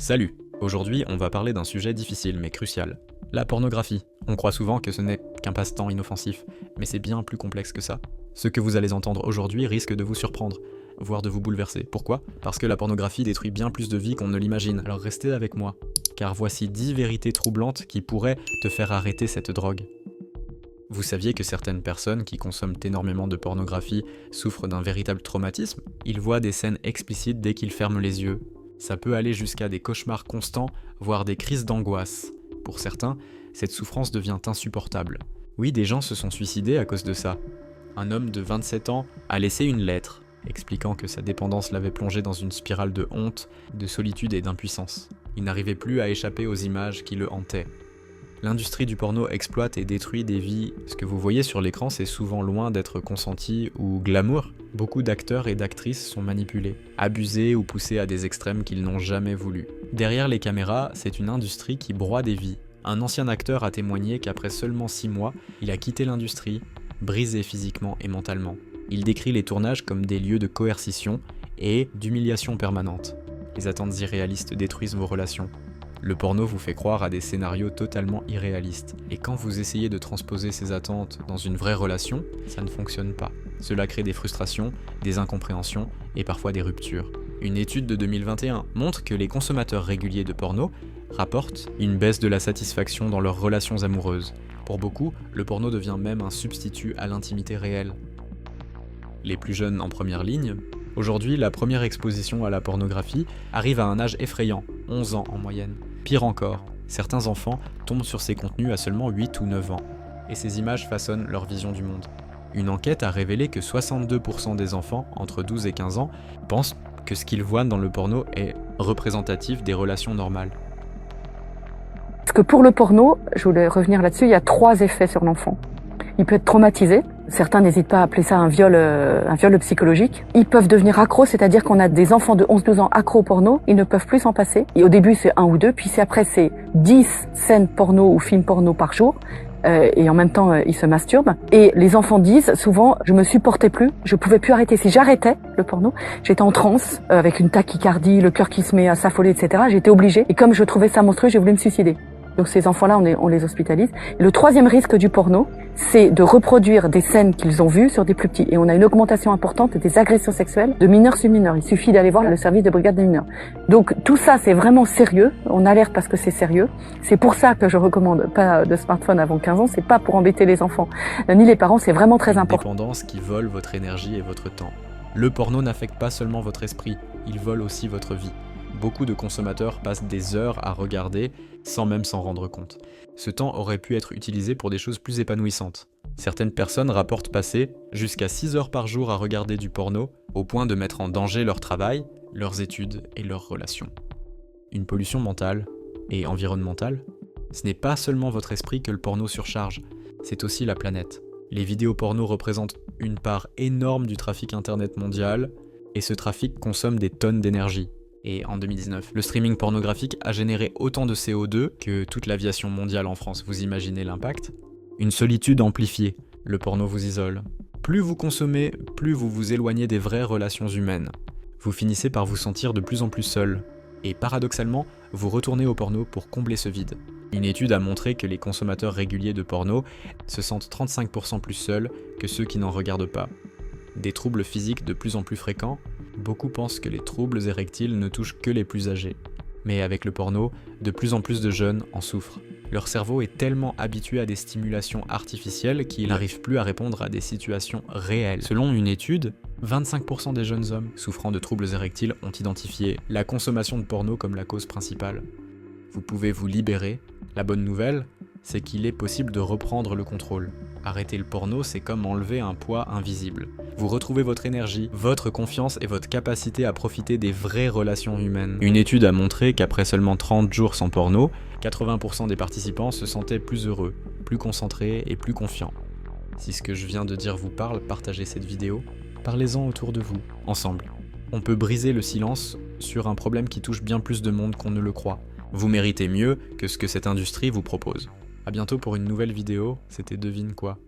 Salut! Aujourd'hui, on va parler d'un sujet difficile mais crucial. La pornographie. On croit souvent que ce n'est qu'un passe-temps inoffensif, mais c'est bien plus complexe que ça. Ce que vous allez entendre aujourd'hui risque de vous surprendre, voire de vous bouleverser. Pourquoi? Parce que la pornographie détruit bien plus de vies qu'on ne l'imagine. Alors restez avec moi, car voici 10 vérités troublantes qui pourraient te faire arrêter cette drogue. Vous saviez que certaines personnes qui consomment énormément de pornographie souffrent d'un véritable traumatisme? Ils voient des scènes explicites dès qu'ils ferment les yeux. Ça peut aller jusqu'à des cauchemars constants, voire des crises d'angoisse. Pour certains, cette souffrance devient insupportable. Oui, des gens se sont suicidés à cause de ça. Un homme de 27 ans a laissé une lettre, expliquant que sa dépendance l'avait plongé dans une spirale de honte, de solitude et d'impuissance. Il n'arrivait plus à échapper aux images qui le hantaient. L'industrie du porno exploite et détruit des vies. Ce que vous voyez sur l'écran, c'est souvent loin d'être consenti ou glamour. Beaucoup d'acteurs et d'actrices sont manipulés, abusés ou poussés à des extrêmes qu'ils n'ont jamais voulu. Derrière les caméras, c'est une industrie qui broie des vies. Un ancien acteur a témoigné qu'après seulement 6 mois, il a quitté l'industrie, brisé physiquement et mentalement. Il décrit les tournages comme des lieux de coercition et d'humiliation permanente. Les attentes irréalistes détruisent vos relations. Le porno vous fait croire à des scénarios totalement irréalistes. Et quand vous essayez de transposer ces attentes dans une vraie relation, ça ne fonctionne pas. Cela crée des frustrations, des incompréhensions et parfois des ruptures. Une étude de 2021 montre que les consommateurs réguliers de porno rapportent une baisse de la satisfaction dans leurs relations amoureuses. Pour beaucoup, le porno devient même un substitut à l'intimité réelle. Les plus jeunes en première ligne. Aujourd'hui, la première exposition à la pornographie arrive à un âge effrayant, 11 ans en moyenne. Pire encore, certains enfants tombent sur ces contenus à seulement 8 ou 9 ans, et ces images façonnent leur vision du monde. Une enquête a révélé que 62% des enfants entre 12 et 15 ans pensent que ce qu'ils voient dans le porno est représentatif des relations normales. Parce que pour le porno, je voulais revenir là-dessus, il y a 3 effets sur l'enfant. Il peut être traumatisé. Certains n'hésitent pas à appeler ça un viol psychologique. Ils peuvent devenir accros, c'est-à-dire qu'on a des enfants de 11-12 ans accros au porno, ils ne peuvent plus s'en passer. Et au début, c'est 1 ou 2, puis après, c'est 10 scènes porno ou films porno par jour. Et en même temps, ils se masturbent. Et les enfants disent souvent, je me supportais plus, je pouvais plus arrêter. Si j'arrêtais le porno, j'étais en transe, avec une tachycardie, le cœur qui se met à s'affoler, etc. J'étais obligée. Et comme je trouvais ça monstrueux, j'ai voulu me suicider. Donc ces enfants-là, on les hospitalise. Et le 3e risque du porno, c'est de reproduire des scènes qu'ils ont vues sur des plus petits. Et on a une augmentation importante des agressions sexuelles de mineurs sur mineurs. Il suffit d'aller voir le service de brigade des mineurs. Donc tout ça, c'est vraiment sérieux. On alerte parce que c'est sérieux. C'est pour ça que je recommande pas de smartphone avant 15 ans. C'est pas pour embêter les enfants ni les parents. C'est vraiment très important. Une dépendance qui vole votre énergie et votre temps. Le porno n'affecte pas seulement votre esprit, il vole aussi votre vie. Beaucoup de consommateurs passent des heures à regarder sans même s'en rendre compte. Ce temps aurait pu être utilisé pour des choses plus épanouissantes. Certaines personnes rapportent passer jusqu'à 6 heures par jour à regarder du porno, au point de mettre en danger leur travail, leurs études et leurs relations. Une pollution mentale et environnementale, ce n'est pas seulement votre esprit que le porno surcharge, c'est aussi la planète. Les vidéos porno représentent une part énorme du trafic internet mondial, et ce trafic consomme des tonnes d'énergie. Et en 2019, le streaming pornographique a généré autant de CO2 que toute l'aviation mondiale en France. Vous imaginez l'impact? Une solitude amplifiée. Le porno vous isole. Plus vous consommez, plus vous vous éloignez des vraies relations humaines. Vous finissez par vous sentir de plus en plus seul. Et paradoxalement, vous retournez au porno pour combler ce vide. Une étude a montré que les consommateurs réguliers de porno se sentent 35% plus seuls que ceux qui n'en regardent pas. Des troubles physiques de plus en plus fréquents. Beaucoup pensent que les troubles érectiles ne touchent que les plus âgés. Mais avec le porno, de plus en plus de jeunes en souffrent. Leur cerveau est tellement habitué à des stimulations artificielles qu'il n'arrive plus à répondre à des situations réelles. Selon une étude, 25% des jeunes hommes souffrant de troubles érectiles ont identifié la consommation de porno comme la cause principale. Vous pouvez vous libérer. La bonne nouvelle, c'est qu'il est possible de reprendre le contrôle. Arrêter le porno, c'est comme enlever un poids invisible. Vous retrouvez votre énergie, votre confiance et votre capacité à profiter des vraies relations humaines. Une étude a montré qu'après seulement 30 jours sans porno, 80% des participants se sentaient plus heureux, plus concentrés et plus confiants. Si ce que je viens de dire vous parle, partagez cette vidéo, parlez-en autour de vous, ensemble. On peut briser le silence sur un problème qui touche bien plus de monde qu'on ne le croit. Vous méritez mieux que ce que cette industrie vous propose. A bientôt pour une nouvelle vidéo, c'était Devine quoi.